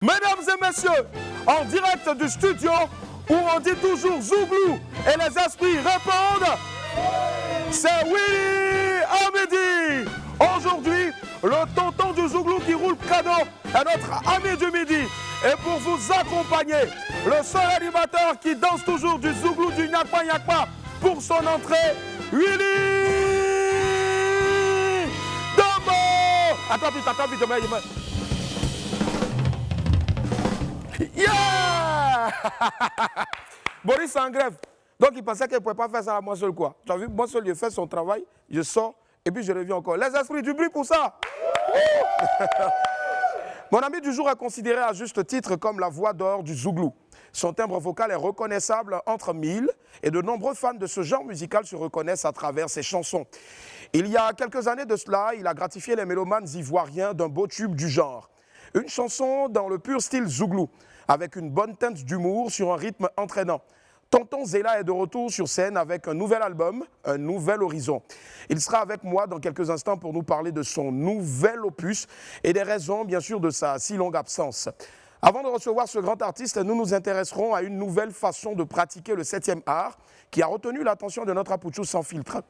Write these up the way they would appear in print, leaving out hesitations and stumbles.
Mesdames et messieurs, en direct du studio où on dit toujours Zouglou et les esprits répondent, c'est Willy Hamidi. Aujourd'hui, le tonton du Zouglou qui roule cadeau est notre ami du midi. Et pour vous accompagner, le seul animateur qui danse toujours du Zouglou, du Nyakpa Nyakpa pour son entrée, Willy Dombo. Attends vite, Yeah. Boris est en grève. Donc il pensait qu'il ne pouvait pas faire ça à moi seul quoi. Tu as vu, moi seul, il fait son travail, je sors et puis je reviens encore. Les esprits, du bruit pour ça. Mon ami du jour est considéré à juste titre comme la voix d'or du Zouglou. Son timbre vocal est reconnaissable entre mille et de nombreux fans de ce genre musical se reconnaissent à travers ses chansons. Il y a quelques années de cela, il a gratifié les mélomanes ivoiriens d'un beau tube du genre. Une chanson dans le pur style Zouglou, avec une bonne teinte d'humour sur un rythme entraînant. Tonton Zela est de retour sur scène avec un nouvel album, un nouvel horizon. Il sera avec moi dans quelques instants pour nous parler de son nouvel opus et des raisons, bien sûr, de sa si longue absence. Avant de recevoir ce grand artiste, nous nous intéresserons à une nouvelle façon de pratiquer le 7e art qui a retenu l'attention de notre Apouchou sans filtre.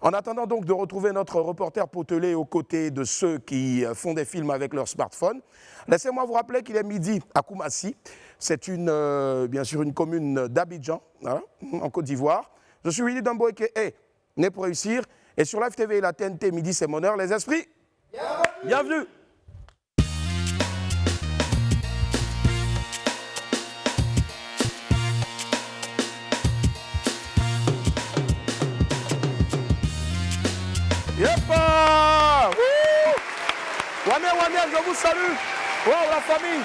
En attendant donc de retrouver notre reporter potelé aux côtés de ceux qui font des films avec leur smartphone, laissez-moi vous rappeler qu'il est midi à Koumassi. C'est bien sûr une commune d'Abidjan, hein, en Côte d'Ivoire. Je suis Willy Dombo et né pour réussir. Et sur Live TV et la TNT, midi c'est mon heure. Les esprits, bienvenue. Yepa! Wamiel, je vous salue. Wow, la famille.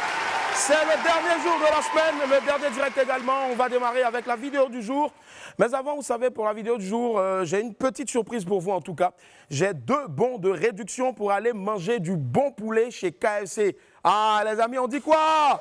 C'est le dernier jour de la semaine, le dernier direct également. On va démarrer avec la vidéo du jour. Mais avant, vous savez, pour la vidéo du jour, j'ai une petite surprise pour vous en tout cas. J'ai 2 bons de réduction pour aller manger du bon poulet chez KFC. Ah, les amis, on dit quoi?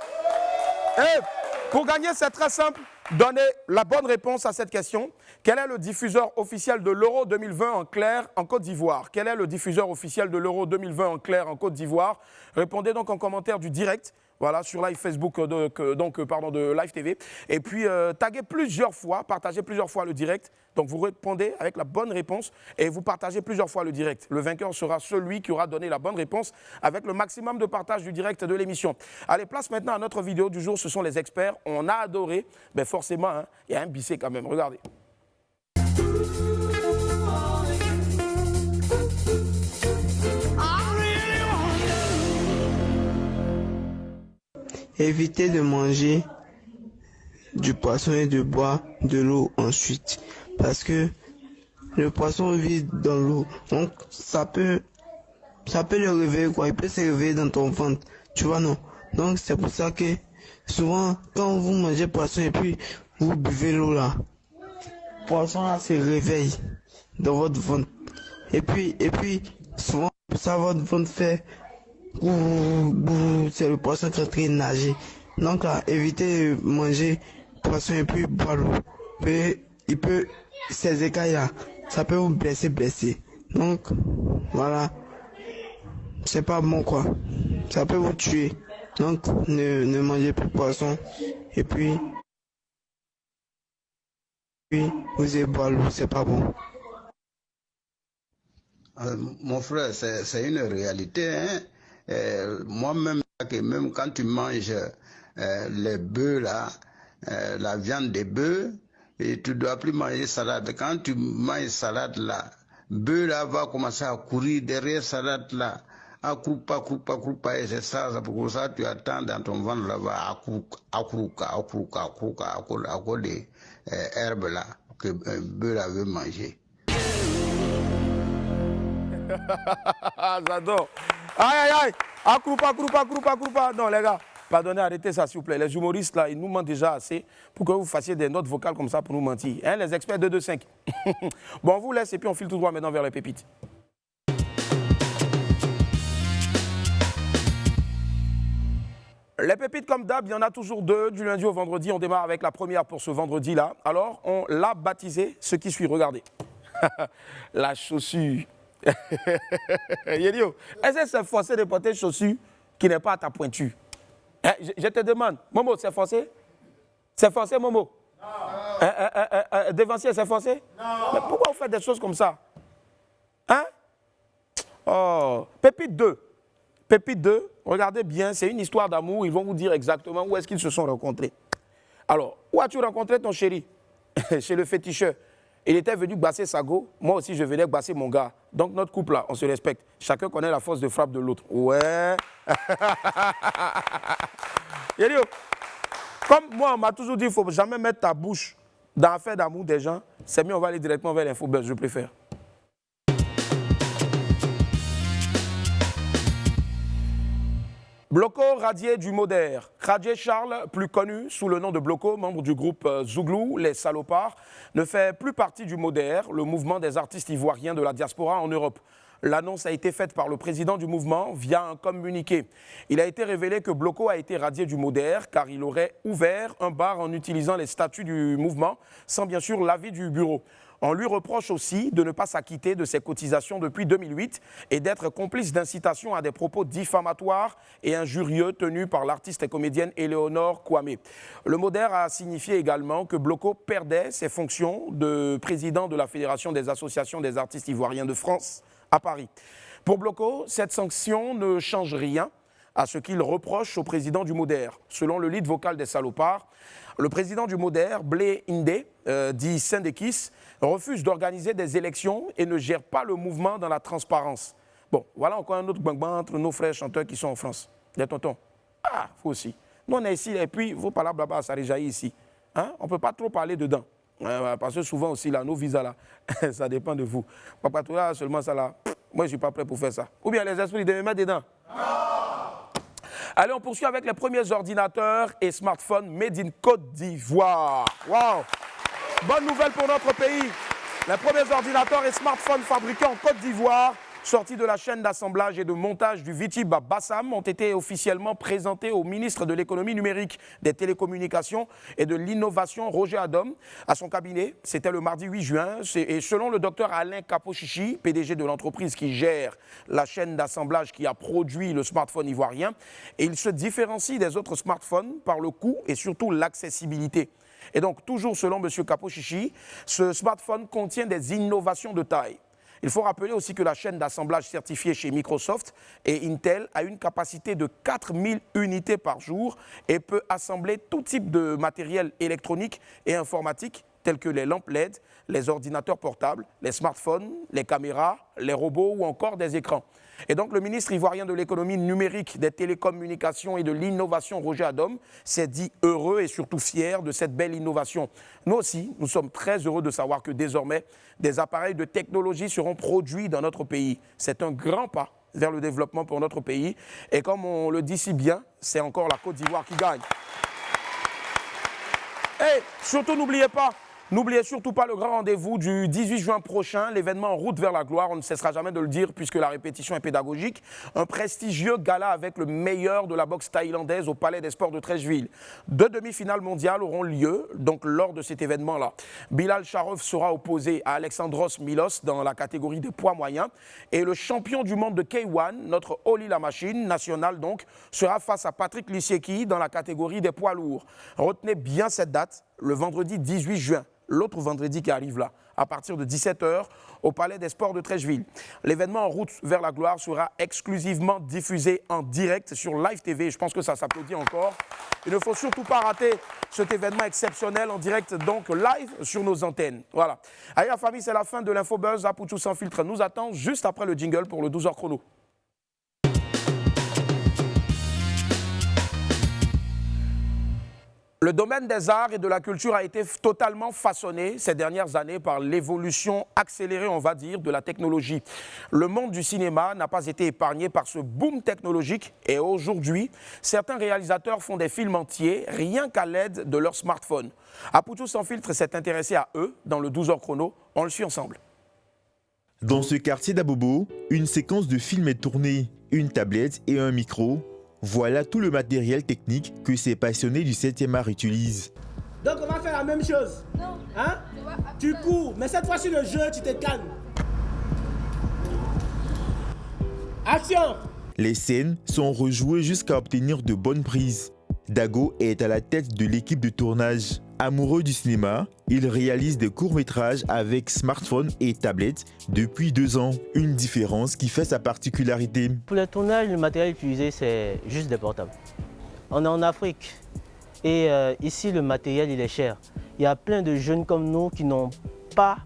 Pour gagner, c'est très simple. Donnez la bonne réponse à cette question. Quel est le diffuseur officiel de l'Euro 2020 en clair en Côte d'Ivoire? Quel est le diffuseur officiel de l'Euro 2020 en clair en Côte d'Ivoire? Répondez donc en commentaire du direct. Voilà, sur live Facebook de Live TV. Et puis, taguez plusieurs fois, partagez plusieurs fois le direct. Donc, vous répondez avec la bonne réponse et vous partagez plusieurs fois le direct. Le vainqueur sera celui qui aura donné la bonne réponse avec le maximum de partage du direct de l'émission. Allez, place maintenant à notre vidéo du jour. Ce sont les experts. On a adoré. Mais forcément, hein, il y a un bissé quand même. Regardez. Évitez de manger du poisson et de boire de l'eau ensuite. Parce que le poisson vit dans l'eau. Donc ça peut le réveiller quoi. Il peut se réveiller dans ton ventre. Tu vois non? Donc c'est pour ça que souvent quand vous mangez poisson et puis vous buvez l'eau là, le poisson là se réveille dans votre ventre. Et puis souvent ça votre ventre fait c'est le poisson qui est en train de nager. Donc là, évitez de manger poisson et puis boire l'eau. Ces écailles là, ça peut vous blesser. Donc voilà, c'est pas bon quoi. Ça peut vous tuer. Donc ne mangez plus de poisson et puis vous allez boire l'eau, c'est pas bon. Mon frère, c'est une réalité, hein. Moi-même, même quand tu manges les bœufs là, la viande des bœufs, et tu dois plus manger salade. Quand tu manges salade là, bœuf là va commencer à courir derrière salade là, à coupa, et c'est ça, c'est pour ça que tu attends dans ton ventre là-bas, à cause des herbes là que bœuf là veut manger. J'adore. Aïe. Akroupa. Non, les gars, pardonnez, arrêtez ça, s'il vous plaît. Les humoristes, là, ils nous mentent déjà assez pour que vous fassiez des notes vocales comme ça pour nous mentir. Hein, les experts 225. Bon, on vous laisse et puis on file tout droit maintenant vers les pépites. Les pépites, comme d'hab, il y en a toujours 2, du lundi au vendredi. On démarre avec la première pour ce vendredi-là. Alors, on l'a baptisé, ce qui suit. Regardez. La chaussure. Est-ce que c'est forcé de porter une chaussure qui n'est pas à ta pointure? Je te demande, Momo, c'est forcé? C'est forcé, Momo? Non. Dévancier, c'est forcé? Non. Mais pourquoi vous faites des choses comme ça? Hein? Oh, Pépite 2. Pépite 2, regardez bien, c'est une histoire d'amour. Ils vont vous dire exactement où est-ce qu'ils se sont rencontrés. Alors, où as-tu rencontré ton chéri? Chez le féticheur. Il était venu basser sa go. Moi aussi, je venais basser mon gars. Donc, notre couple, là, on se respecte. Chacun connaît la force de frappe de l'autre. Ouais. Yério, comme moi, on m'a toujours dit, il ne faut jamais mettre ta bouche dans l'affaire d'amour des gens. C'est mieux, on va aller directement vers l'infobuzz, je préfère. Bloko radié du Moder. Radié Charles, plus connu sous le nom de Bloko, membre du groupe Zouglou, les Salopards, ne fait plus partie du Moder, le mouvement des artistes ivoiriens de la diaspora en Europe. L'annonce a été faite par le président du mouvement via un communiqué. Il a été révélé que Bloko a été radié du Moder car il aurait ouvert un bar en utilisant les statuts du mouvement sans bien sûr l'avis du bureau. On lui reproche aussi de ne pas s'acquitter de ses cotisations depuis 2008 et d'être complice d'incitation à des propos diffamatoires et injurieux tenus par l'artiste et comédienne Éléonore Kwame. Le Moder a signifié également que Bloko perdait ses fonctions de président de la Fédération des associations des artistes ivoiriens de France à Paris. Pour Bloko, cette sanction ne change rien à ce qu'il reproche au président du Moder. Selon le lead vocal des Salopards, le président du Moder, Blé Indé, dit Syndekis, refuse d'organiser des élections et ne gère pas le mouvement dans la transparence. Bon, voilà encore un autre bang-bang entre nos frères chanteurs qui sont en France. Les tontons. Ah, faut aussi. Nous, on est ici, et puis, vos palabres là-bas, ça réjaillit ici. Hein? On ne peut pas trop parler dedans. Parce que souvent aussi, là, nos visas, là, ça dépend de vous. Papa, tout là, seulement ça, là, moi, je ne suis pas prêt pour faire ça. Ou bien les esprits, ils devaient mettre dedans. Non. Allez, on poursuit avec les premiers ordinateurs et smartphones made in Côte d'Ivoire. Waouh! Bonne nouvelle pour notre pays. Les premiers ordinateurs et smartphones fabriqués en Côte d'Ivoire, sortis de la chaîne d'assemblage et de montage du Vitib à Bassam, ont été officiellement présentés au ministre de l'économie numérique, des télécommunications et de l'innovation, Roger Adom, à son cabinet. C'était le mardi 8 juin. Et selon le docteur Alain Capochichi, PDG de l'entreprise qui gère la chaîne d'assemblage qui a produit le smartphone ivoirien, et il se différencie des autres smartphones par le coût et surtout l'accessibilité. Et donc, toujours selon M. Capochichi, ce smartphone contient des innovations de taille. Il faut rappeler aussi que la chaîne d'assemblage certifiée chez Microsoft et Intel a une capacité de 4000 unités par jour et peut assembler tout type de matériel électronique et informatique tels que les lampes LED, les ordinateurs portables, les smartphones, les caméras, les robots ou encore des écrans. Et donc le ministre ivoirien de l'économie numérique, des télécommunications et de l'innovation, Roger Adom, s'est dit heureux et surtout fier de cette belle innovation. Nous aussi, nous sommes très heureux de savoir que désormais, des appareils de technologie seront produits dans notre pays. C'est un grand pas vers le développement pour notre pays. Et comme on le dit si bien, c'est encore la Côte d'Ivoire qui gagne. Et surtout, n'oubliez surtout pas le grand rendez-vous du 18 juin prochain, l'événement En route vers la gloire, on ne cessera jamais de le dire puisque la répétition est pédagogique. Un prestigieux gala avec le meilleur de la boxe thaïlandaise au Palais des Sports de Treichville. 2 demi-finales mondiales auront lieu donc lors de cet événement-là. Bilal Sharov sera opposé à Alexandros Milos dans la catégorie des poids moyens et le champion du monde de K1, notre Oli la machine nationale donc, sera face à Patrick Lissieki dans la catégorie des poids lourds. Retenez bien cette date, le vendredi 18 juin. L'autre vendredi qui arrive là, à partir de 17h, au Palais des Sports de Treichville. L'événement En route vers la gloire sera exclusivement diffusé en direct sur Live TV. Je pense que ça s'applaudit encore. Il ne faut surtout pas rater cet événement exceptionnel en direct, donc live sur nos antennes. Voilà. Allez la famille, c'est la fin de l'Infobuzz. Apoutou sans filtre nous attend juste après le jingle pour le 12h chrono. Le domaine des arts et de la culture a été totalement façonné ces dernières années par l'évolution accélérée, on va dire, de la technologie. Le monde du cinéma n'a pas été épargné par ce boom technologique et aujourd'hui, certains réalisateurs font des films entiers rien qu'à l'aide de leur smartphone. Apoutou sans filtre s'est intéressé à eux dans le 12h chrono. On le suit ensemble. Dans ce quartier d'Abobo, une séquence de film est tournée. Une tablette et un micro. Voilà tout le matériel technique que ces passionnés du 7e art utilisent. Donc on va faire la même chose. Non. Hein? Tu cours, mais cette fois-ci le jeu, tu te calmes. Action! Les scènes sont rejouées jusqu'à obtenir de bonnes prises. Dago est à la tête de l'équipe de tournage. Amoureux du cinéma, il réalise des courts-métrages avec smartphone et tablette depuis 2 ans. Une différence qui fait sa particularité. Pour le tournage, le matériel utilisé, c'est juste des portables. On est en Afrique et ici, le matériel, il est cher. Il y a plein de jeunes comme nous qui n'ont pas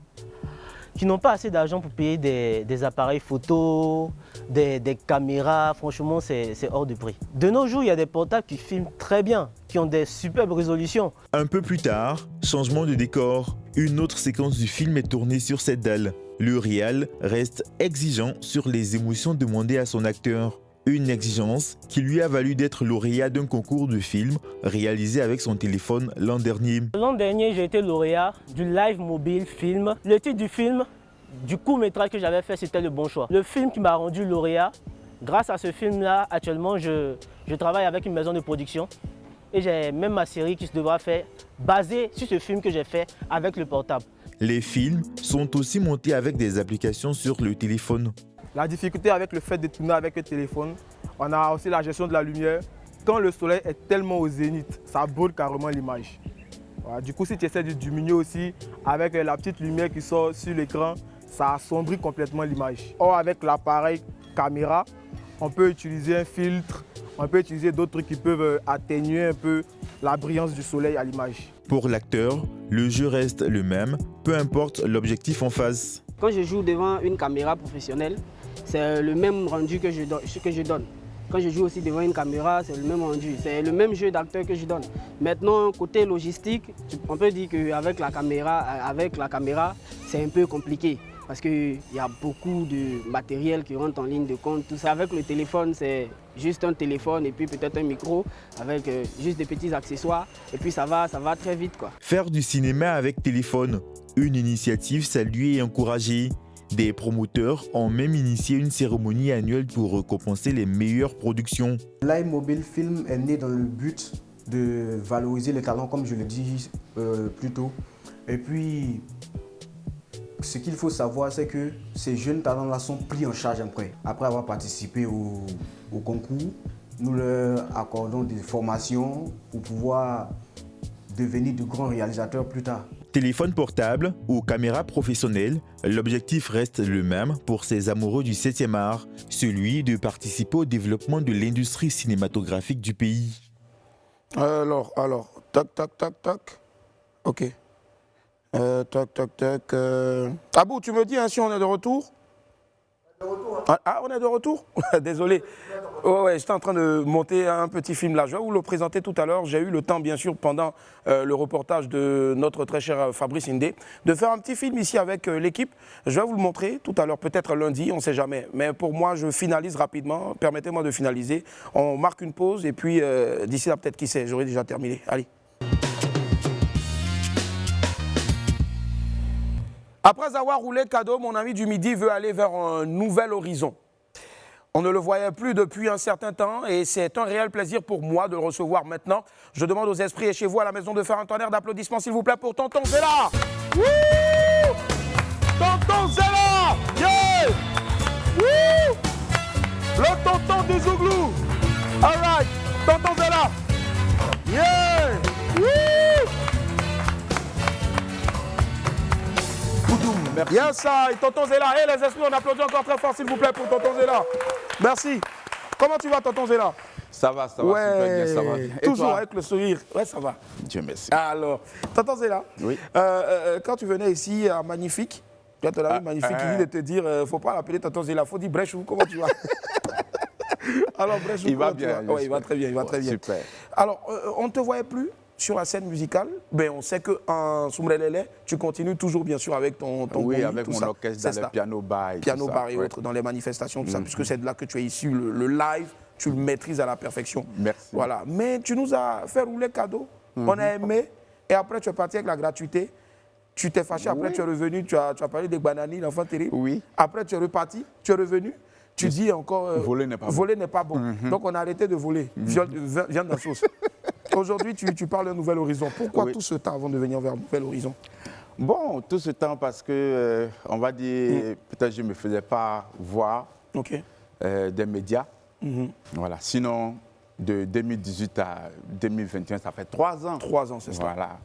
assez d'argent pour payer des appareils photo, des caméras. Franchement, c'est hors de prix. De nos jours, il y a des portables qui filment très bien, qui ont des superbes résolutions. Un peu plus tard, changement de décor. Une autre séquence du film est tournée sur cette dalle. Le réal reste exigeant sur les émotions demandées à son acteur. Une exigence qui lui a valu d'être lauréat d'un concours de film réalisé avec son téléphone l'an dernier. L'an dernier, j'ai été lauréat du Live Mobile Film. Le titre du film, du court-métrage que j'avais fait, c'était Le Bon Choix. Le film qui m'a rendu lauréat, grâce à ce film-là, actuellement, je travaille avec une maison de production. Et j'ai même ma série qui se devra faire basée sur ce film que j'ai fait avec le portable. Les films sont aussi montés avec des applications sur le téléphone. La difficulté avec le fait de tourner avec le téléphone, on a aussi la gestion de la lumière. Quand le soleil est tellement au zénith, ça brûle carrément l'image. Voilà, du coup, si tu essaies de diminuer aussi avec la petite lumière qui sort sur l'écran, ça assombrit complètement l'image. Or, avec l'appareil caméra, on peut utiliser un filtre, on peut utiliser d'autres trucs qui peuvent atténuer un peu la brillance du soleil à l'image. Pour l'acteur, le jeu reste le même, peu importe l'objectif en face. Quand je joue devant une caméra professionnelle, c'est le même rendu que je donne. Quand je joue aussi devant une caméra, c'est le même rendu. C'est le même jeu d'acteur que je donne. Maintenant, côté logistique, on peut dire qu'avec la caméra, c'est un peu compliqué. Parce qu'il y a beaucoup de matériel qui rentre en ligne de compte. Tout ça avec le téléphone, c'est juste un téléphone et puis peut-être un micro avec juste des petits accessoires. Et puis ça va très vite, quoi. Faire du cinéma avec téléphone, une initiative saluée et encouragée. Des promoteurs ont même initié une cérémonie annuelle pour récompenser les meilleures productions. Live Mobile Film est né dans le but de valoriser les talents, comme je le dis plus tôt. Et puis, ce qu'il faut savoir, c'est que ces jeunes talents-là sont pris en charge après avoir participé au concours. Nous leur accordons des formations pour pouvoir devenir de grands réalisateurs plus tard. Téléphone portable ou caméra professionnelle, l'objectif reste le même pour ces amoureux du 7e art, celui de participer au développement de l'industrie cinématographique du pays. Alors, tac. Ok. Tac. Abou, tu me dis hein, si on est de retour? Ah, on est de retour? Désolé. Ouais, j'étais en train de monter un petit film là. Je vais vous le présenter tout à l'heure. J'ai eu le temps, bien sûr, pendant le reportage de notre très cher Fabrice Indé, de faire un petit film ici avec l'équipe. Je vais vous le montrer tout à l'heure, peut-être lundi, on ne sait jamais. Mais pour moi, je finalise rapidement. Permettez-moi de finaliser. On marque une pause et puis d'ici là, peut-être qui sait, j'aurai déjà terminé. Allez. Après avoir roulé cadeau, mon ami du midi veut aller vers un nouvel horizon. On ne le voyait plus depuis un certain temps et c'est un réel plaisir pour moi de le recevoir maintenant. Je demande aux esprits et chez vous à la maison de faire un tonnerre d'applaudissements s'il vous plaît pour Tonton Zella. Wouh! Tonton Zella! Yeah! Wouh! Le tonton du Zouglou. All right, Tonton Zella. Yeah! Wouh! Merci. Yes, ça, Tonton Zella. Et les esprits, on applaudit encore très fort, s'il vous plaît, pour Tonton Zella. Merci. Comment tu vas, Tonton Zella? Ça va, super bien, ça va. Et toujours toi? avec le sourire. Ouais, ça va. Dieu merci. Alors, Tonton Zella, oui. Quand tu venais ici à Magnifique, tu as ton ami Magnifique qui dit de te dire, faut pas l'appeler Tonton Zella, faut dire Brèchou, comment tu vas? Alors, Brèchou, il va bien. Oui, il va très bien, il va très bien. Super. Alors, on ne te voyait plus sur la scène musicale, ben on sait qu'en Soumrelele, tu continues toujours bien sûr avec ton oui, gong, avec tout mon ça. orchestre dans les piano bar Et autres, dans les manifestations, tout ça, puisque c'est de là que tu es issu. Le live, tu le maîtrises à la perfection. Merci. Voilà. Mais tu nous as fait rouler cadeau, on a aimé, et après tu es parti avec la gratuité. Tu t'es fâché, après tu es revenu, tu as parlé des banani, l'enfant terrible. Oui. Après tu es reparti, tu es revenu. Tu dis encore, voler n'est pas bon. Voler n'est pas bon. Donc on a arrêté de voler, viande dans sauce. Aujourd'hui, tu parles d'un nouvel horizon. Pourquoi tout ce temps avant de venir vers un nouvel horizon? Bon, tout ce temps parce que, on va dire, peut-être je ne me faisais pas voir des médias. Voilà. Sinon, de 2018 à 2021, ça fait 3 ans. 3 ans, c'est ça. Voilà.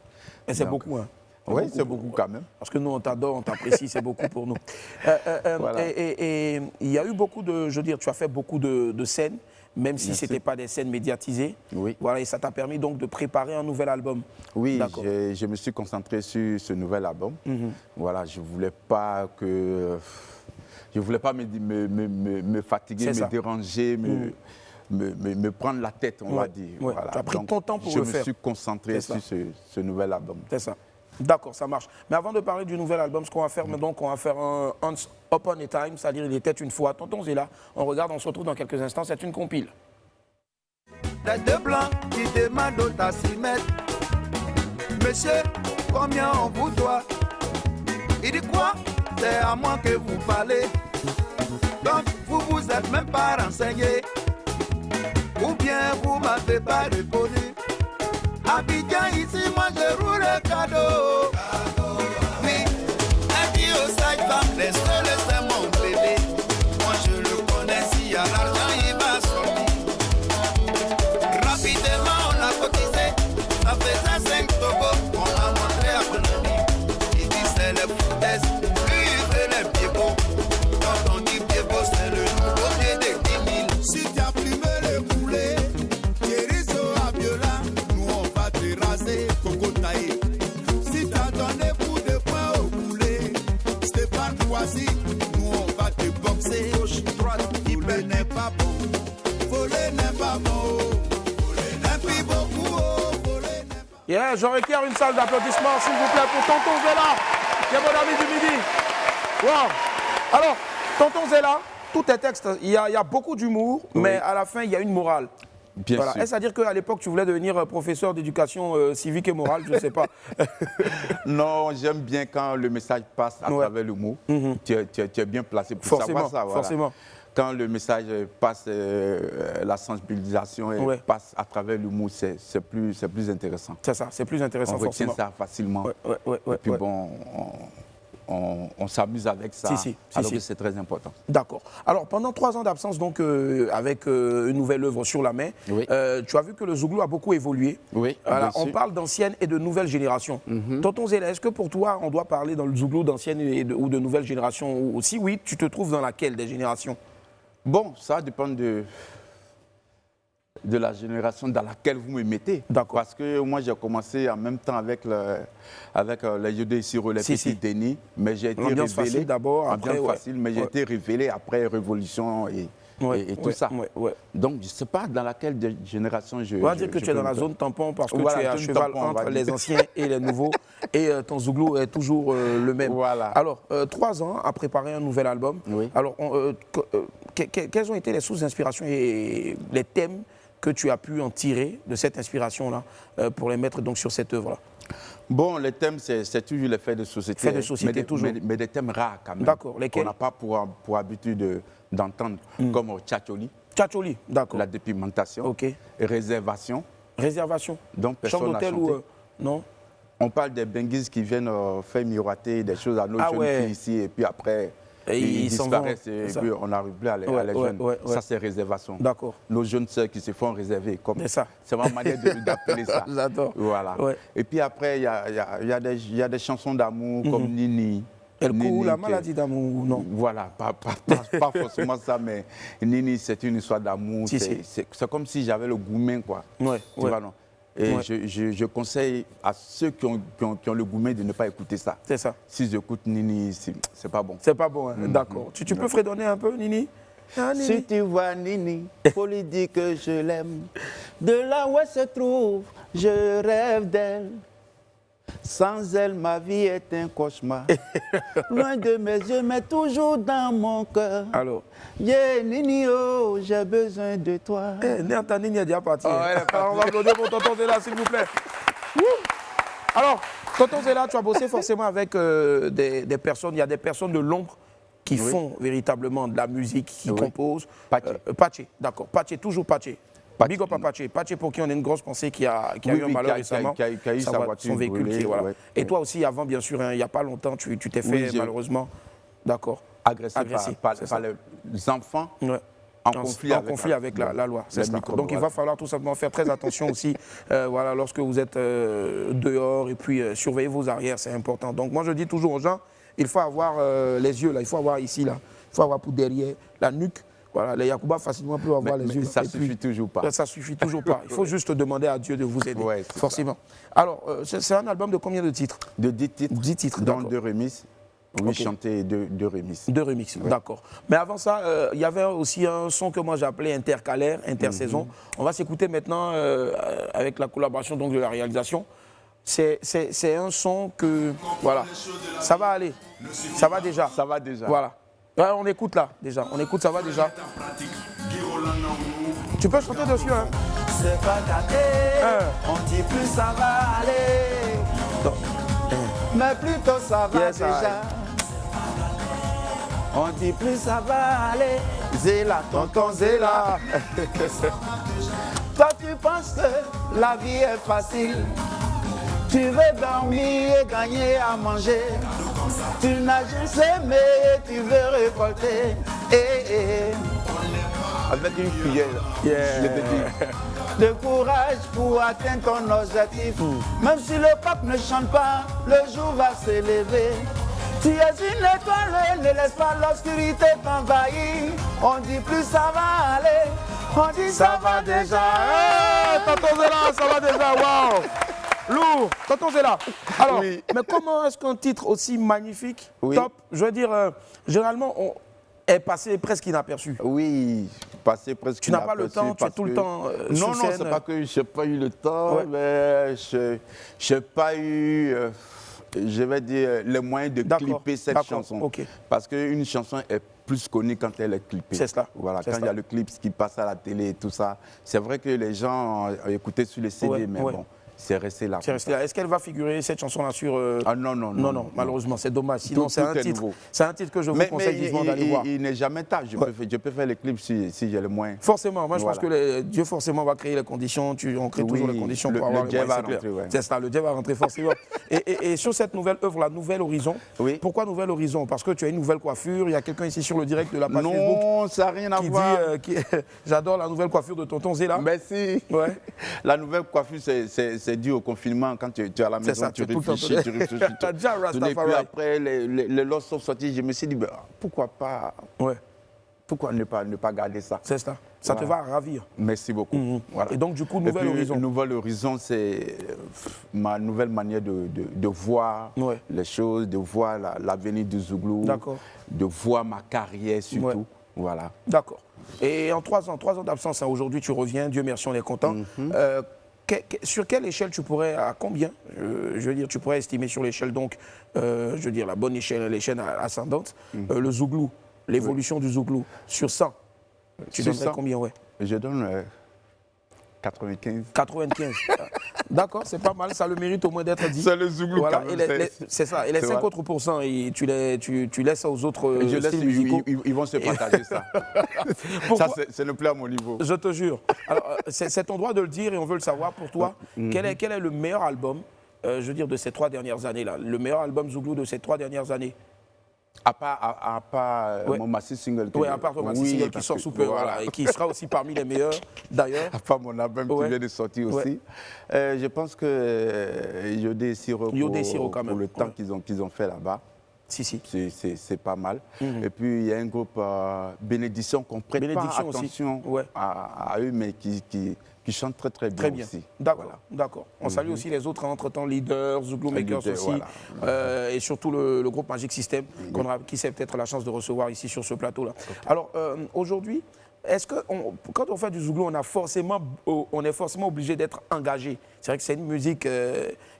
Et c'est beaucoup, hein. Oui, c'est beaucoup quand même. Parce que nous, on t'adore, on t'apprécie, c'est beaucoup pour nous. Voilà. Et il y a eu beaucoup de, je veux dire, tu as fait beaucoup de scènes, même si ce n'était pas des scènes médiatisées. Oui. Voilà, et ça t'a permis donc de préparer un nouvel album. Oui, D'accord. je me suis concentré sur ce nouvel album. Voilà, je ne voulais pas que... Je voulais pas me fatiguer, me déranger, me prendre la tête, on va dire. Ouais. Voilà. Tu as pris ton temps pour le faire. Je me suis concentré sur ce nouvel album. C'est ça. D'accord, ça marche. Mais avant de parler du nouvel album, ce qu'on va faire, donc, on va faire un Once Upon a Time, c'est-à-dire il était une fois. Tonton Zéla, on regarde, on se retrouve dans quelques instants, c'est une compile. Les deux blancs qui demandent au tassimètre, monsieur, combien on vous doit? Il dit quoi? C'est à moi que vous parlez. Donc vous vous êtes même pas renseigné. Ou bien vous m'avez pas répondu. Abidjan ici, moi je roule le cadeau. Oui, dit au side femme, laisse-le mon bébé. Moi je le connais, s'il y a l'argent il va sortir. Rapidement on a cotisé, ça faisait 5 togos, on a montré à Konami. Il dit c'est le foutaise, lui il fait les pieds beaux. Quand on dit pieds beaux, c'est le nouveau pied de 10 000. Si tu as plumé le poulet, Kériso Abiola, nous on va te raser, Coco Taï. Si t'as donné pour de points au poulet, Stéphane Kouassi, nous on va te boxer. Gauche, droite, voler n'est pas bon, voler n'est pas bon. Yeah, je requiers une salle d'applaudissements, s'il vous plaît, pour Tonton Zéla, qui est mon ami du midi. Wow. Alors, Tonton Zéla, tous tes textes, il y a beaucoup d'humour, mais à la fin, il y a une morale. Bien sûr. Est-ce à dire qu'à l'époque, tu voulais devenir professeur d'éducation civique et morale? Je ne sais pas. Non, j'aime bien quand le message passe à travers l'humour. Tu es bien placé pour savoir ça. Voilà. Forcément. Quand le message passe, la sensibilisation passe à travers l'humour, c'est plus intéressant. C'est ça, c'est plus intéressant. On retient ça facilement. Et puis bon, on s'amuse avec ça, alors que c'est très important. D'accord. Alors, pendant 3 ans d'absence, donc, avec une nouvelle œuvre sur la main, tu as vu que le Zouglou a beaucoup évolué. Oui, voilà, on parle d'ancienne et de nouvelle génération. Tonton Zéla, est-ce que pour toi, on doit parler dans le Zouglou d'ancienne ou de nouvelle génération? Ou si oui, tu te trouves dans laquelle des générations? Bon, ça dépend de la génération dans laquelle vous me mettez. D'accord. Parce que moi, j'ai commencé en même temps avec les Yodé Siro, les petits Denis, mais j'ai été révélé d'abord, après facile, mais j'ai été révélé après Révolution et tout ça. Donc, je ne sais pas dans laquelle génération je... On va dire que tu es dans la zone tampon parce que tu es à cheval entre les anciens et les nouveaux, et ton Zouglou est toujours le même. Voilà. Alors, 3 ans à préparer un nouvel album. Alors, quelles ont été les sources d'inspiration et les thèmes que tu as pu en tirer de cette inspiration-là pour les mettre donc sur cette œuvre-là? Bon, les thèmes, c'est toujours les faits de société. Faits de société, toujours. Mais des thèmes rares quand même. D'accord, lesquels? On n'a pas pour habitude d'entendre, comme Tchatcholi. Tchatcholi, d'accord. La dépigmentation. Réservation. Réservation. Donc, personne chambre d'hôtel ou non? On parle des benguises qui viennent faire miroiter des choses à nos jeunes filles ici, et puis après... Ils disparaissent et puis on n'arrive plus à les joindre. Ça, c'est réservation. D'accord. Nos jeunes sœurs qui se font réserver. C'est ma manière d'appeler ça. J'adore. Voilà. Et puis après, il y a des chansons d'amour comme Nini. Elle court la maladie d'amour, non? Voilà, pas forcément ça, mais Nini, c'est une histoire d'amour. C'est comme si j'avais le gourmet, quoi. Tu vois, non? Et je conseille à ceux qui ont le gourmet de ne pas écouter ça. C'est ça. S'ils écoutent Nini, c'est pas bon. C'est pas bon, hein? D'accord. Tu peux fredonner un peu, Nini? Si tu vois Nini, faut lui dire que je l'aime. De là où elle se trouve, je rêve d'elle. Sans elle, ma vie est un cauchemar. Loin de mes yeux, mais toujours dans mon cœur. Alors, yeah, Nini, oh, j'ai besoin de toi. Ta Nini est déjà partie. Alors, on va applaudir pour Tonton Zéla, s'il vous plaît. Alors, Tonton Zéla, tu as bossé forcément avec des personnes. Il y a des personnes de l'ombre qui font véritablement de la musique, qui composent. Paché, d'accord. Paché, toujours Paché. Big up à Paché. Paché pour qui on a une grosse pensée qui a eu un malheur récemment. Qui a eu sa voiture son véhicule. brûlée, Voilà. Et toi aussi, avant, bien sûr, il n'y a pas longtemps, tu t'es fait malheureusement, d'accord, agressé par les enfants en conflit avec la loi. C'est ça. Donc il va falloir tout simplement faire très attention aussi voilà, lorsque vous êtes dehors et puis surveiller vos arrières, c'est important. Donc moi je dis toujours aux gens, il faut avoir les yeux là, il faut avoir ici là, il faut avoir pour derrière la nuque. Voilà, les Yacouba facilement peuvent avoir les yeux. Mais ça ne suffit toujours pas. Ça ne suffit toujours pas. Il faut juste demander à Dieu de vous aider, ouais, forcément. Ça. Alors, c'est un album de combien de titres? De 10 titres. 10 titres, dans 2 remixes. Oui, okay. Chanter 2 remixes. 2 remixes, ouais. D'accord. Mais avant ça, il y avait aussi un son que moi j'appelais intercalaire, intersaison. On va s'écouter maintenant avec la collaboration donc, de la réalisation. C'est un son que, voilà, ça va aller, ça va déjà. Ça va déjà. Voilà. Ouais, on écoute là, déjà. On écoute, ça va déjà. Tu peux chanter dessus, hein? C'est pas gâté, on dit plus ça va aller. Donc, mais plutôt ça va déjà. On dit plus ça va aller. Zéla, tonton Zéla. Toi tu penses que la vie est facile. Tu veux dormir et gagner à manger. Tu n'as juste aimé et tu veux récolter. Avec une cuillère, je te dis. De courage pour atteindre ton objectif. Même si le pape ne chante pas, le jour va s'élever. Tu es une étoile, ne laisse pas l'obscurité t'envahir. On dit plus ça va aller, on dit ça va déjà. Tonton Zéla, ça va déjà, waouh! Lourd, tonton Zéla. Alors, oui. Mais comment est-ce qu'un titre aussi magnifique, oui. top, je veux dire, généralement, est passé presque inaperçu? Oui, passé presque inaperçu. Tu n'as pas le temps, tu es tout le temps non, sur scène. c'est pas que je n'ai pas eu le temps, ouais. Mais je n'ai pas eu, je vais dire, les moyens de clipper cette chanson. Okay. Parce qu'une chanson est plus connue quand elle est clippée. C'est cela. Voilà, quand il y a le clip qui passe à la télé et tout ça. C'est vrai que les gens ont écouté sur les CD, mais bon. C'est resté là. Est-ce qu'elle va figurer cette chanson-là sur... Ah non, malheureusement, c'est dommage. Sinon, c'est un titre que je vous conseille vivement d'aller voir. Il n'est jamais tard. Je peux faire les clips si j'ai le moyen. Forcément. Moi, je pense que Dieu forcément va créer les conditions. On crée toujours les conditions pour avoir les moyens. C'est ça, le Dieu va rentrer forcément. Et sur cette nouvelle œuvre, la Nouvelle Horizon, pourquoi Nouvelle Horizon? Parce que tu as une nouvelle coiffure. Il y a quelqu'un ici sur le direct de la page Facebook. Non, ça n'a rien à voir. J'adore la nouvelle coiffure de tonton Zéla. Merci. Ouais. La nouvelle coiffure, c'est dû au confinement. Quand tu es à la maison, tu réfléchis. T'as déjà un Rastafari. Et puis après, les lots sont sortis. Je me suis dit, pourquoi pas pourquoi ne pas garder ça? C'est ça. Ça te va ravir. Merci beaucoup. Voilà. Et donc, du coup, Nouvelle Horizon. Nouvelle Horizon, c'est ma nouvelle manière de voir les choses, de voir l'avenir du Zouglou, de voir ma carrière surtout. Voilà. D'accord. Et en 3 ans d'absence, aujourd'hui, tu reviens. Dieu merci, on est content. Sur quelle échelle tu pourrais, à combien, je veux dire, tu pourrais estimer sur l'échelle, donc, je veux dire, la bonne échelle, l'échelle ascendante, le Zouglou, l'évolution du Zouglou, sur 100, tu donnerais combien? Je donne 95. 95. D'accord, c'est pas mal, ça a le mérite au moins d'être dit. C'est le Zouglou, voilà. C'est ça, et les 5 autres pourcents, tu laisses aux autres styles musicaux. Ils vont se partager ça. Ça, c'est ne plus à mon niveau. Je te jure. Alors, c'est ton droit de le dire et on veut le savoir pour toi. Quel est le meilleur album, je veux dire, de ces 3 dernières années-là? Le meilleur album Zouglou de ces 3 dernières années? À part mon Massy Single. Oui, à part ton Massy Single qui sort sous peu, voilà, et qui sera aussi parmi les meilleurs, d'ailleurs. À part mon album qui vient de sortir aussi. Je pense que Yodé et Siro, pour le temps qu'ils ont fait là-bas, c'est pas mal. Et puis, il y a un groupe Bénédiction qu'on prête pas attention à eux, mais qui chantent très très bien aussi. D'accord. On salue aussi les autres entre-temps, Leaders, Zouglou Makers aussi, et surtout le groupe Magic System, qui c'est peut-être la chance de recevoir ici sur ce plateau-là. Alors, aujourd'hui, est-ce que quand on fait du Zouglou, on est forcément obligé d'être engagé? C'est vrai que c'est une musique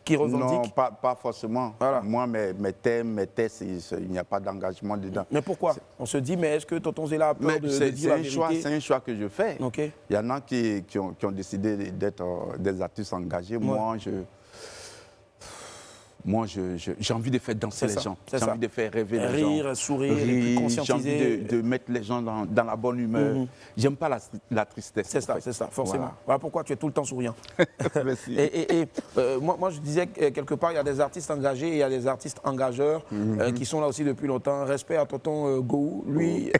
qui revendique. Non, pas forcément. Voilà. Moi, mes thèmes, mes textes, il n'y a pas d'engagement dedans. Mais pourquoi? On se dit, mais est-ce que tonton Zéla a peur de dire la vérité? C'est un choix que je fais. Okay. Il y en a qui ont décidé d'être des artistes engagés. Moi, moi, j'ai envie de faire danser les gens. J'ai envie de faire rêver les gens. Rire, sourire, et puis conscientiser. J'ai envie de mettre les gens dans la bonne humeur. J'aime pas la tristesse. C'est ça, forcément. Voilà pourquoi tu es tout le temps souriant. Merci. Moi, je disais que quelque part, il y a des artistes engagés et il y a des artistes engageurs qui sont là aussi depuis longtemps. Respect à tonton Gou. Lui,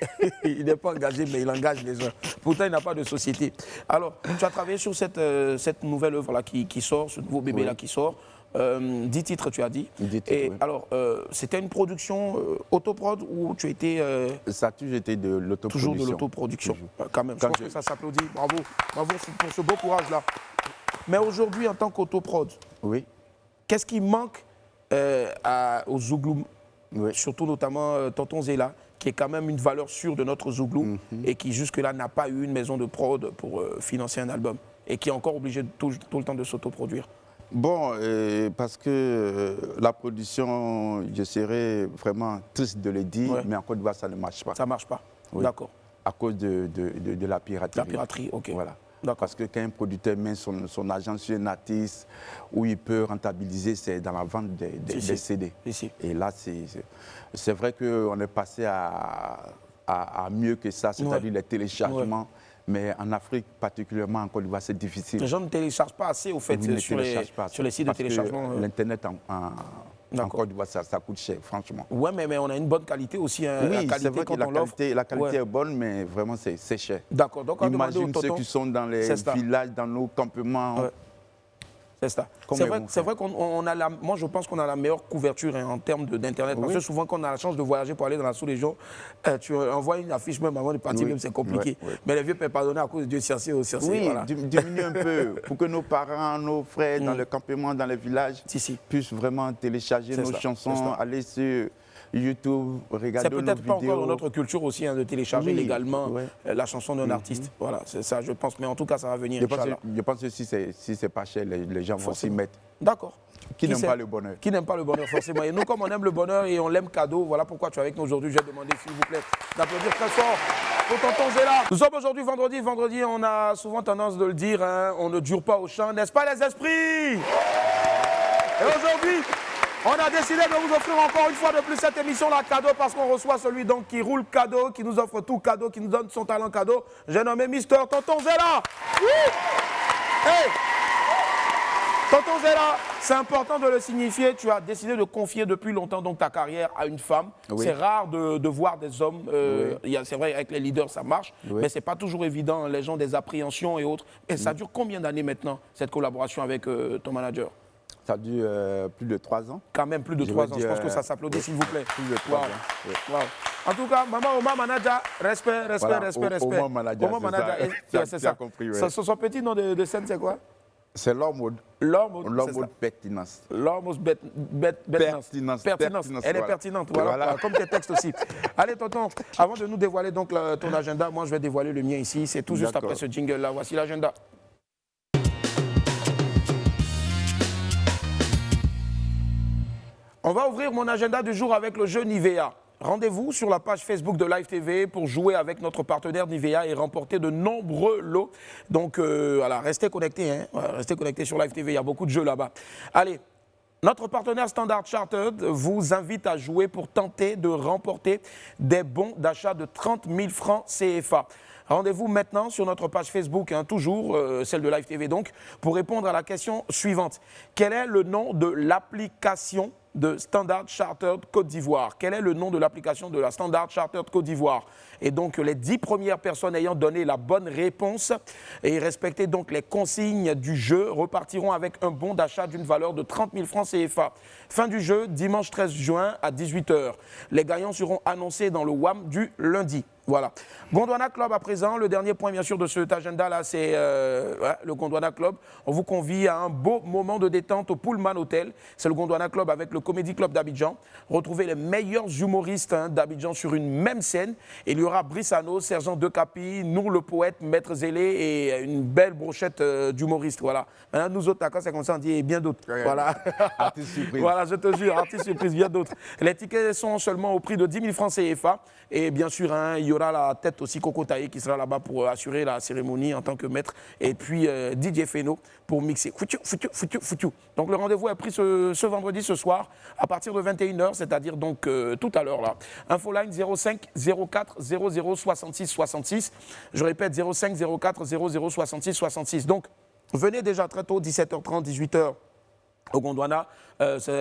il n'est pas engagé, mais il engage les gens. Pourtant, il n'a pas de société. Alors, tu as travaillé sur cette nouvelle œuvre-là qui sort, ce nouveau bébé-là qui sort. 10 titres, tu as dit. 10 titres, et alors, c'était une production autoprod ou tu étais... Ça a toujours été de l'autoproduction. Toujours de l'autoproduction, quand même. Je pense que ça s'applaudit. Bravo pour ce beau courage-là. Mais aujourd'hui, en tant qu'autoprod, qu'est-ce qui manque au Zouglou, surtout notamment Tonton Zéla, qui est quand même une valeur sûre de notre Zouglou et qui jusque-là n'a pas eu une maison de prod pour financer un album et qui est encore obligé tout le temps de s'autoproduire? Bon, parce que la production, je serais vraiment triste de le dire, mais en Côte d'Ivoire, ça ne marche pas. Ça ne marche pas, d'accord. À cause de la piraterie. La piraterie, ok. Voilà. Parce que quand un producteur met son argent sur un artiste, où il peut rentabiliser, c'est dans la vente des CD. Et là, c'est vrai qu'on est passé à mieux que ça, c'est-à-dire les téléchargements. Mais en Afrique, particulièrement en Côte d'Ivoire, c'est difficile. Les gens ne téléchargent pas assez, au fait, sur les sites de téléchargement. L'Internet en Côte d'Ivoire, ça coûte cher, franchement. Oui, mais on a une bonne qualité aussi. Oui, c'est vrai que la qualité est bonne, mais vraiment, c'est cher. D'accord. Donc, imagine ceux qui sont dans les villages, dans nos campements. C'est ça. C'est vrai qu'on a moi, je pense qu'on a la meilleure couverture en termes d'Internet. Parce que souvent, quand on a la chance de voyager pour aller dans la sous-région, tu envoies une affiche même avant de partir, même c'est compliqué. Mais les vieux peuvent pardonner à cause de Dieu Circé au Circé. Oui, voilà. diminuer un peu pour que nos parents, nos frères dans le campement, dans les villages, puissent vraiment télécharger nos chansons, aller sur YouTube, regarder nos vidéos. C'est peut-être pas encore dans notre culture aussi de télécharger légalement la chanson d'un artiste. Voilà, c'est ça, je pense. Mais en tout cas, ça va venir. Je pense que si c'est pas cher, les gens vont s'y mettre. D'accord. Qui n'aime pas le bonheur. Qui n'aime pas le bonheur, forcément. Et nous, comme on aime le bonheur et on l'aime cadeau, voilà pourquoi tu es avec nous aujourd'hui. J'ai demandé, s'il vous plaît, d'applaudir très fort pour tonton Zéla. Nous sommes aujourd'hui vendredi. Vendredi, on a souvent tendance de le dire, on ne dure pas au champ, n'est-ce pas les esprits? Et aujourd'hui, on a décidé de vous offrir encore une fois de plus cette émission là cadeau parce qu'on reçoit celui donc qui roule cadeau, qui nous offre tout cadeau, qui nous donne son talent cadeau. J'ai nommé Mister Tonton Zéla. Hey, Tonton Zéla, c'est important de le signifier. Tu as décidé de confier depuis longtemps donc ta carrière à une femme. C'est rare de voir des hommes. C'est vrai avec les leaders ça marche, mais c'est pas toujours évident. Les gens ont des appréhensions et autres. Et ça dure combien d'années maintenant cette collaboration avec ton manager? Ça dure plus de 3 ans. Quand même plus de 3 ans. Je pense que ça s'applaudit, s'il vous plaît. Plus de 3 ans. Wow. En tout cas, Maman Oma Manager, respect. Oma Manager, c'est ça. Compris, son petit nom de scène, c'est quoi? C'est Lormode. Lormode pertinence. Lormode pertinence. Elle est pertinente, voilà. Comme tes textes aussi. Allez, tonton, avant de nous dévoiler donc ton agenda, moi je vais dévoiler le mien ici. C'est tout juste après ce jingle-là. Voici l'agenda. On va ouvrir mon agenda du jour avec le jeu Nivea. Rendez-vous sur la page Facebook de Live TV pour jouer avec notre partenaire Nivea et remporter de nombreux lots. Donc, voilà, restez connectés, restez connectés sur Live TV, il y a beaucoup de jeux là-bas. Allez, notre partenaire Standard Chartered vous invite à jouer pour tenter de remporter des bons d'achat de 30 000 francs CFA. Rendez-vous maintenant sur notre page Facebook, toujours celle de Live TV donc, pour répondre à la question suivante. Quel est le nom de l'application de Standard Chartered Côte d'Ivoire? Quel est le nom de l'application de la Standard Chartered Côte d'Ivoire? Et donc, les 10 premières personnes ayant donné la bonne réponse et respecté donc les consignes du jeu repartiront avec un bon d'achat d'une valeur de 30 000 francs CFA. Fin du jeu, dimanche 13 juin à 18 h. Les gagnants seront annoncés dans le WAM du lundi. Voilà. Gondwana Club à présent, le dernier point bien sûr de cet agenda-là, c'est le Gondwana Club. On vous convie à un beau moment de détente au Pullman Hotel. C'est le Gondwana Club avec le Comedy Club d'Abidjan. Retrouvez les meilleurs humoristes d'Abidjan sur une même scène. Et il y aura Brissano, Sergent De Capi, Nour le poète, Maître Zélé et une belle brochette d'humoristes. Voilà. Maintenant, nous autres, quand c'est comme ça, on dit et bien d'autres. Voilà. Artiste surprise. Voilà, je te jure, artiste surprise, bien d'autres. Les tickets sont seulement au prix de 10 000 francs CFA. Et bien sûr, il y aura la tête aussi Coco Taï qui sera là-bas pour assurer la cérémonie en tant que maître. Et puis DJ Feno pour mixer. Foutu. Donc le rendez-vous est pris ce vendredi, ce soir, à partir de 21h, c'est-à-dire donc tout à l'heure là. Infoline 05 04 00 66 66. Je répète 05 04 00 66 66. Donc venez déjà très tôt, 17h30, 18h. Au Gondwana,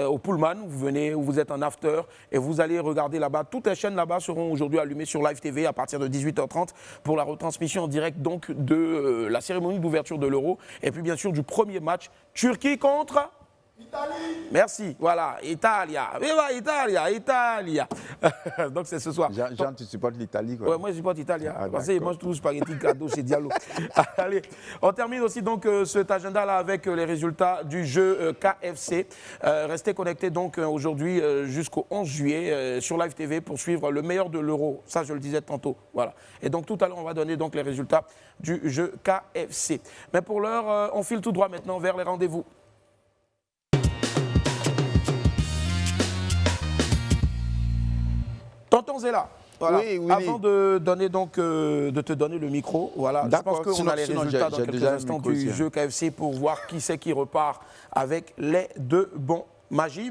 au Pullman, vous venez, vous êtes en after et vous allez regarder là-bas. Toutes les chaînes là-bas seront aujourd'hui allumées sur Live TV à partir de 18h30 pour la retransmission en direct donc de la cérémonie d'ouverture de l'Euro et puis bien sûr du premier match Turquie contre Italie. Merci, voilà, Italia. Viva Italia. Donc c'est ce soir. Jean, tu supportes l'Italie quoi? Ouais, moi je supporte l'Italie. Parce qu'ils mangent tous spaghetti, cadeau chez Diallo. Allez, on termine aussi donc cet agenda-là avec les résultats du jeu KFC. Restez connectés donc aujourd'hui jusqu'au 11 juillet sur Live TV pour suivre le meilleur de l'Euro. Ça, je le disais tantôt. Voilà. Et donc tout à l'heure, on va donner donc les résultats du jeu KFC. Mais pour l'heure, on file tout droit maintenant vers les rendez-vous. Tonton Zéla, voilà. Oui. Avant de donner donc de te donner le micro, voilà. Je pense qu'on a les résultats dans quelques instants du jeu KFC pour voir qui c'est qui repart avec les deux bons. Magie.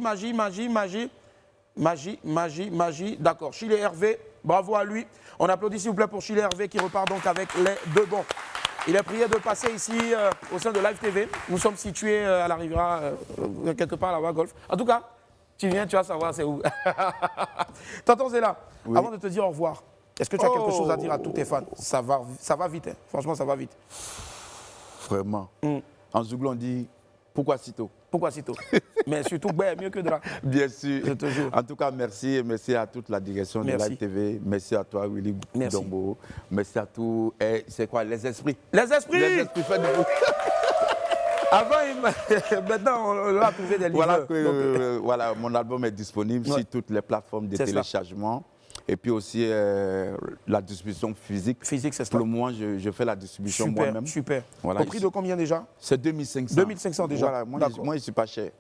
D'accord. Chile Hervé, bravo à lui. On applaudit s'il vous plaît pour Chile Hervé qui repart donc avec les deux bons. Il est prié de passer ici au sein de Live TV. Nous sommes situés à la Riviera, quelque part là-bas, golf. En tout cas, tu viens, tu vas savoir c'est où. Tonton Zéla, avant de te dire au revoir, est-ce que tu as quelque chose à dire à tous tes fans? Ça va vite, hein. Franchement, ça va vite. Vraiment. En Zouglou, on dit pourquoi si tôt? Pourquoi si tôt? Mais surtout, mieux que Dra. Bien sûr. Je te jure. En tout cas, merci. Merci à toute la direction de Live TV. Merci à toi, Willy Dombo. Merci à tous. C'est quoi, les esprits? Les esprits! Les esprits, faites du bruit. Maintenant, on a trouvé des livres. Voilà, mon album est disponible sur toutes les plateformes de téléchargement. Et puis aussi la distribution physique. C'est ça. Pour le moment, je fais la distribution moi-même. Super. Voilà, au prix de combien déjà? C'est 2500. 2500 déjà. Voilà, moi, je ne suis pas cher.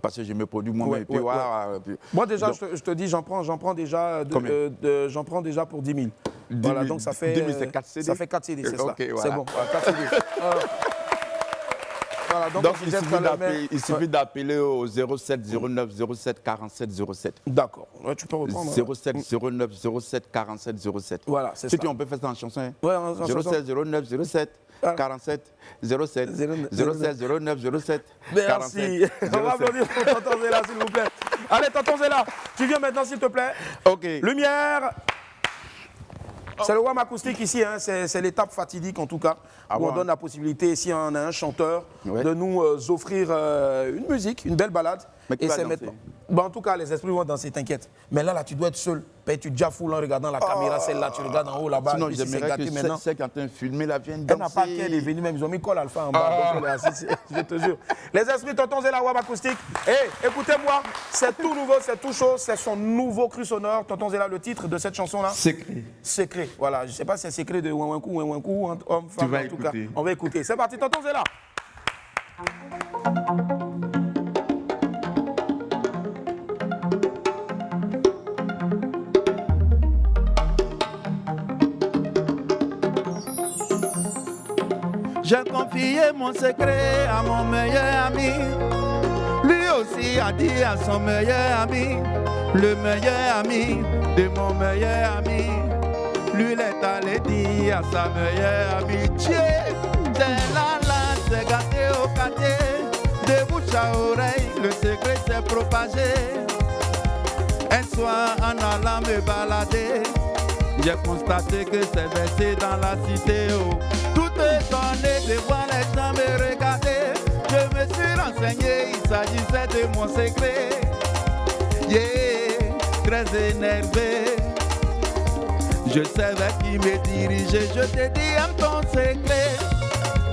Parce que je me produis moi-même. Moi déjà, je te dis, j'en prends déjà pour 10 000. Voilà, donc ça fait 4 CD. Ça fait 4 CD, c'est ça. Okay, voilà. C'est bon, 4 CD. Voilà, donc il suffit d'appeler au 07 09 07 47 07. D'accord, tu peux reprendre. 07 09 07 47 07. Voilà, c'est ça. On peut faire ça en chanson. Hein? Ouais, en 07 09 07 47 07 07 09 07 Merci. On va applaudir pour Tonton Zéla, s'il vous plaît. Allez, Tonton Zéla, tu viens maintenant, s'il te plaît. Ok. Lumière. C'est le WAM acoustique ici, hein. C'est l'étape fatidique en tout cas, où on donne la possibilité, si on a un chanteur, de nous offrir une musique, une belle balade. Et c'est maintenant. Bon, en tout cas, les esprits vont danser, t'inquiète. Mais là, tu dois être seul. Tu déjà fou en regardant la caméra, celle-là, tu regardes en haut là-bas. Sinon, j'aimerais que celle qui est en train de filmer la vienne danser. Elle n'a pas qu'elle est venue même, ils ont mis Col Alpha en bas. Donc je te jure. Les esprits, Tonton Zéla, WAM acoustique. Écoutez-moi, c'est tout nouveau, c'est tout chaud, c'est son nouveau cru sonore. Tonton Zéla, le titre de cette chanson-là? Secret. Voilà, je ne sais pas si c'est secret de Wenwenkou, homme, femme, en tout cas. On va écouter. C'est parti, Tonton Zéla. J'ai confié mon secret à mon meilleur ami. Lui aussi a dit à son meilleur ami, le meilleur ami de mon meilleur ami. Lui il est allé dire à sa meilleure amitié. C'est là, c'est gâté au quartier. De bouche à oreille, le secret s'est propagé. Un soir en allant me balader, j'ai constaté que c'est versé dans la cité. Tout étonné de voir les gens me regarder, je me suis renseigné, il s'agissait de mon secret. Très énervé, je savais qui me dirigeait, je te dis aime ton secret.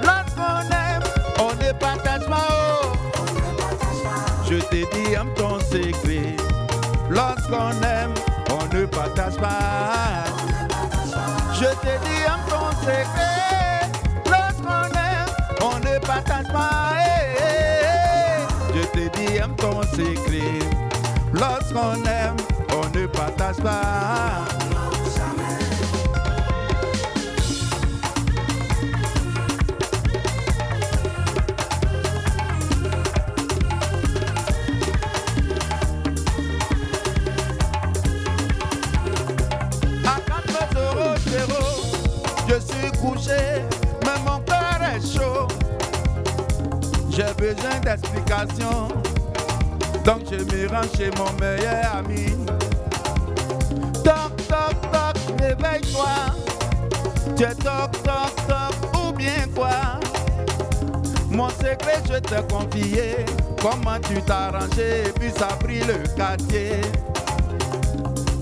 Lorsqu'on aime, on ne partage pas. Je te dis aime ton secret. Lorsqu'on aime, on ne partage pas. Je te dis aime ton secret. Lorsqu'on aime, on ne partage pas. Je te dis aime ton secret. Lorsqu'on aime, on ne partage pas. besoin d'explications. Donc je me rends chez mon meilleur ami. Toc, toc, toc, réveille-toi. Tu es toc, toc, toc, ou bien quoi? Mon secret je t'ai confié. Comment tu t'as rangé et puis ça a pris le quartier.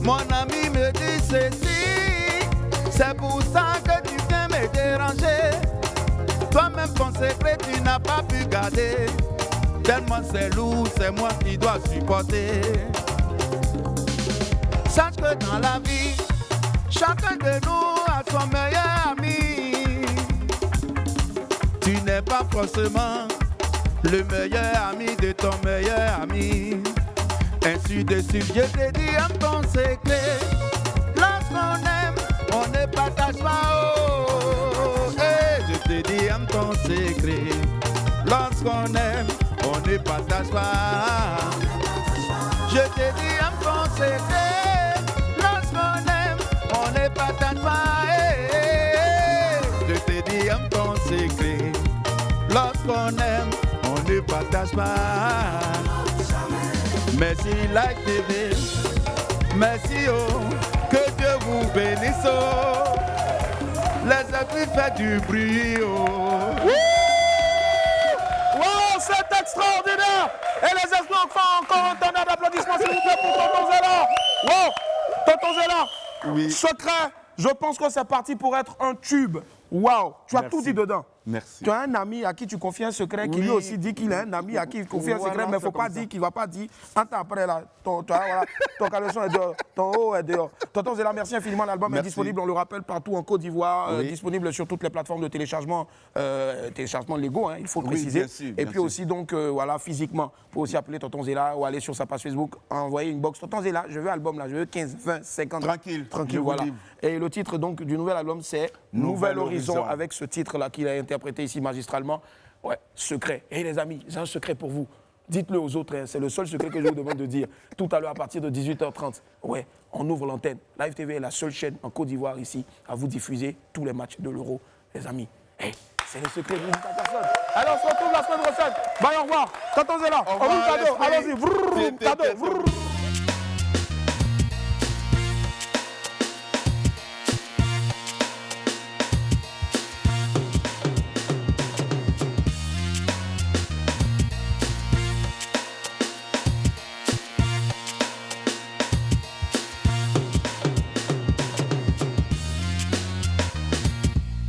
Mon ami me dit ceci, c'est pour ça que tu viens me déranger. Toi-même ton secret tu n'as pas pu garder. Tellement c'est lourd, c'est moi qui dois supporter. Sache que dans la vie, chacun de nous a son meilleur ami. Tu n'es pas forcément le meilleur ami de ton meilleur ami. Ainsi de suite, je te dis aime ton secret. Lorsqu'on aime, on ne partage pas. Oh, hey, je te dis aime ton secret. Lorsqu'on aime, on ne partage pas. Je te dis aime ton secret. Lorsqu'on aime, on ne partage pas. Hey, hey, hey. Je te dis aime ton secret. Lorsqu'on aime, on ne partage pas. Merci Like TV, merci oh, que Dieu vous bénisse oh. Les amis faites du bruit oh. Wow, c'est extraordinaire. Et les espoirs encore un tonnerre d'applaudissements s'il vous plaît pour Tonton Zella. Wow, Tonton Zella. Oui. Secret, je pense que c'est parti pour être un tube. Wow, tu as Merci. tout dit dedans. Merci. Tu as un ami à qui tu confies un secret, qui lui aussi dit qu'il a un ami à qui il confie un secret, mais il ne faut pas dire qu'il ne va pas dire. Un temps après, là, ton caleçon est dehors, ton haut est dehors. Tonton Zella, merci infiniment. L'album est disponible, on le rappelle, partout en Côte d'Ivoire, disponible sur toutes les plateformes de téléchargement légaux, hein, il faut le préciser. Bien sûr, et puis aussi, donc, voilà, physiquement, vous pouvez aussi appeler Tonton Zella ou aller sur sa page Facebook, envoyer une box. Tonton Zella, je veux album là, je veux 15, 20, 50. Tranquille, voilà. Et le titre donc du nouvel album, c'est Nouvel Horizon, avec ce titre-là qu'il a interprété ici magistralement. Ouais, secret. Et les amis, j'ai un secret pour vous. Dites-le aux autres, hein. C'est le seul secret que je vous demande de dire. Tout à l'heure, à partir de 18h30, ouais, on ouvre l'antenne. Live TV est la seule chaîne en Côte d'Ivoire ici à vous diffuser tous les matchs de l'Euro. Les amis, hey, c'est le secret, vous ne dites à personne. Alors, on se retrouve la semaine prochaine. Bye, au revoir. Tonton Zella, on vous cadeau. Allons-y. Cadeau.